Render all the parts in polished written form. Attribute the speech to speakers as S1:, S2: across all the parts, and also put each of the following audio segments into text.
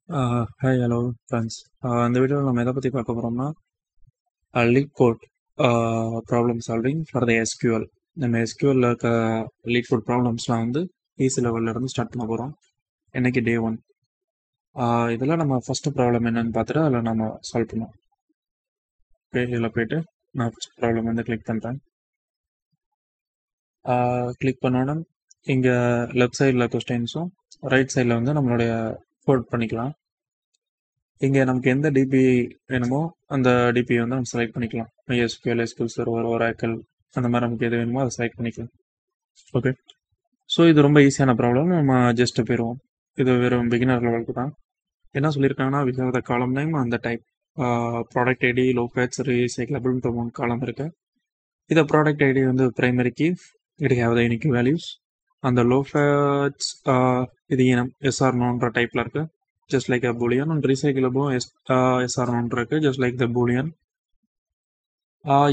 S1: Hi hello friends. இந்த வீடியோவில் நம்ம எதை பற்றி பார்க்க போகிறோம்னா LeetCode problem solving for the SQL. நம்ம எஸ்கியூஎல்ல இருக்க லீட் கோட் ப்ராப்ளம்ஸ்லாம் வந்து ஈஸி லெவல்லேருந்து ஸ்டார்ட் பண்ண போகிறோம். இன்னைக்கு டே 1. இதில் நம்ம ஃபஸ்ட்டு ப்ராப்ளம் என்னன்னு பார்த்துட்டு அதில் நம்ம சால்வ் பண்ணுவோம். ஓகே, இதில் போயிட்டு நான் ஃபஸ்ட் ப்ராப்ளம் வந்து கிளிக் பண்ணுறேன். கிளிக் பண்ணோன்னே இங்கே லெஃப்ட் சைடில் கொஸ்டின்ஸும் ரைட் சைடில் வந்து நம்மளுடைய கோட் பண்ணிக்கலாம். இங்கே நமக்கு எந்த டிபி வேணுமோ அந்த டிபி வந்து நம்ம செலக்ட் பண்ணிக்கலாம். எஸ்கியூஎல், எஸ்கியூஎல் சர்வர், ஒராக்கிள், அந்த மாதிரி நமக்கு எது வேணுமோ அதை செலக்ட் பண்ணிக்கலாம். ஓகே, ஸோ இது ரொம்ப ஈஸியான ப்ராப்ளம். நம்ம ஜஸ்ட் போயிடுவோம். இது வெறும் பிகினர் லெவலுக்கு தான். என்ன சொல்லியிருக்காங்கன்னா we have the column name and the type, product ID, low fats, ரீசைக்கிளபிள்ன்ற 3 காலம் இருக்கு. இதை ப்ராடக்ட் ஐடி வந்து primary key, it have the unique values. அந்த லோ ஃபேட்ஸ் இது எஸ்ஆர் நோன்ற டைப்பில் இருக்குது, just like a boolean. and recyclable SR ஒன்று இருக்கு, just like the boolean.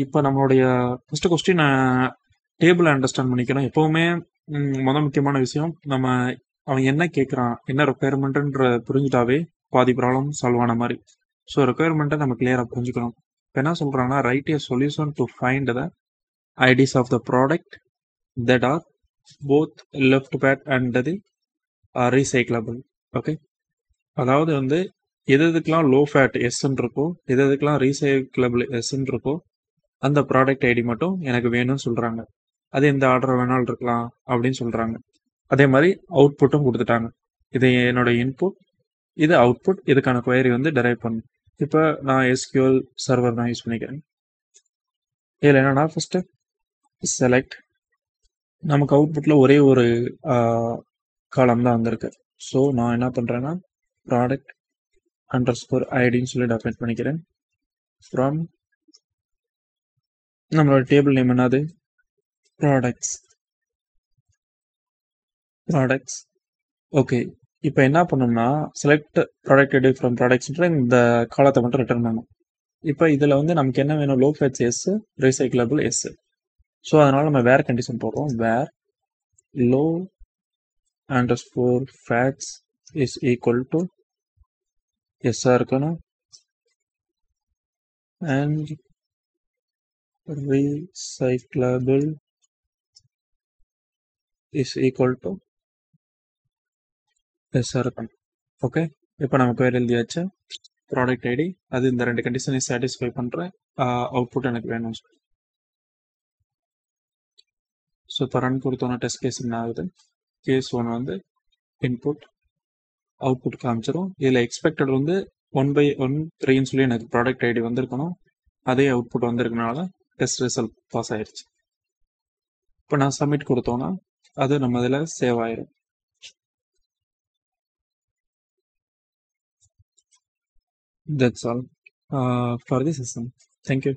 S1: இப்போ நம்மளுடைய ஃபர்ஸ்ட் கொஸ்டின் டேபிள் அண்டர்ஸ்டாண்ட் பண்ணிக்கணும். எப்போவுமே முக்கியமான விஷயம் நம்ம அவன் என்ன கேட்குறான், என்ன ரெக்குயர்மெண்ட்டுன்ற புரிஞ்சுட்டாவே பாதி ப்ராப்ளம் சால்வ் ஆன மாதிரி. ஸோ ரெக்குயர்மெண்ட்டை நம்ம கிளியராக புரிஞ்சுக்கணும். இப்போ என்ன சொல்கிறாங்கன்னா, write a solution to find the ideas of the product that are both left bad and the recyclable. Okay, அதாவது வந்து எதுக்கெல்லாம் லோ ஃபேட் எஸ்ன்னு இருக்கோ, எதுக்கெல்லாம் ரீசைக்கிளபிள் எஸ்ன்னு இருக்கோ அந்த ப்ராடக்ட் ஐடி மட்டும் எனக்கு வேணும்னு சொல்கிறாங்க. அது எந்த ஆர்டர் வேணாலும் இருக்கலாம் அப்படின்னு சொல்கிறாங்க. அதே மாதிரி அவுட்புட்டும் கொடுத்துட்டாங்க. இது என்னோட இன்புட், இது அவுட்புட். இதுக்கான குவரி வந்து டெரைவ் பண்ணும். இப்போ நான் எஸ்கியூஎல் சர்வர் தான் யூஸ் பண்ணிக்கிறேன். இதில் என்னன்னா ஃபஸ்ட்டு செலக்ட். நமக்கு அவுட்புட்டில் ஒரே ஒரு காலம் தான் வந்திருக்கு. ஸோ நான் என்ன பண்ணுறேன்னா ப்ராடக்ட் அண்டர்ஸ்கோர் ஐடின்னு சொல்லி டெஃபைன் பண்ணிக்கிறேன். ஃப்ரம் நம்மளோட டேபிள் நேம் என்னது, ப்ராடக்ட்ஸ். ஓகே, இப்போ என்ன பண்ணோம்னா செலக்ட் ப்ராடக்ட் ஐடி ஃப்ரம் ப்ராடக்ட்ஸ்ன்ற இந்த காலத்தை மட்டும் ரிட்டர்ன் பண்ணும். இப்போ இதில் வந்து நமக்கு என்ன வேணும், low fats S, recyclable S. So அதனால நம்ம வேர் கண்டிஷன் போடுறோம். Where low underscore fats is equal to எஸ்ஸாக இருக்கணும், and recyclable is equal to S இருக்கணும். ஓகே, இப்போ நம்ம பேர் எழுதியாச்சு. ப்ராடக்ட் ஐடி அது இந்த 2 கண்டிஷனை சாட்டிஸ்ஃபை பண்ணுறேன். அவுட்புட் எனக்கு வேணும். ஸோ இப்போ ரன் கொடுத்தோன்னா டெஸ்ட் கேஸ் என்ன ஆகுது, கேஸ் 1 வந்து இன்புட் அவுட்புட் காமிச்சிடும். இதில் எக்ஸ்பெக்டட் வந்து 1/1 சொல்லி எனக்கு ப்ராடக்ட் ஐடி வந்திருக்கணும். அதே அவுட்புட் வந்திருக்கனால டெஸ்ட் ரிசல்ட் பாஸ் ஆயிடுச்சு. இப்போ நான் சப்மிட் கொடுத்தோன்னா அது நம்ம இதில் சேவ் ஆயிடும். That's all for this session. Thank you.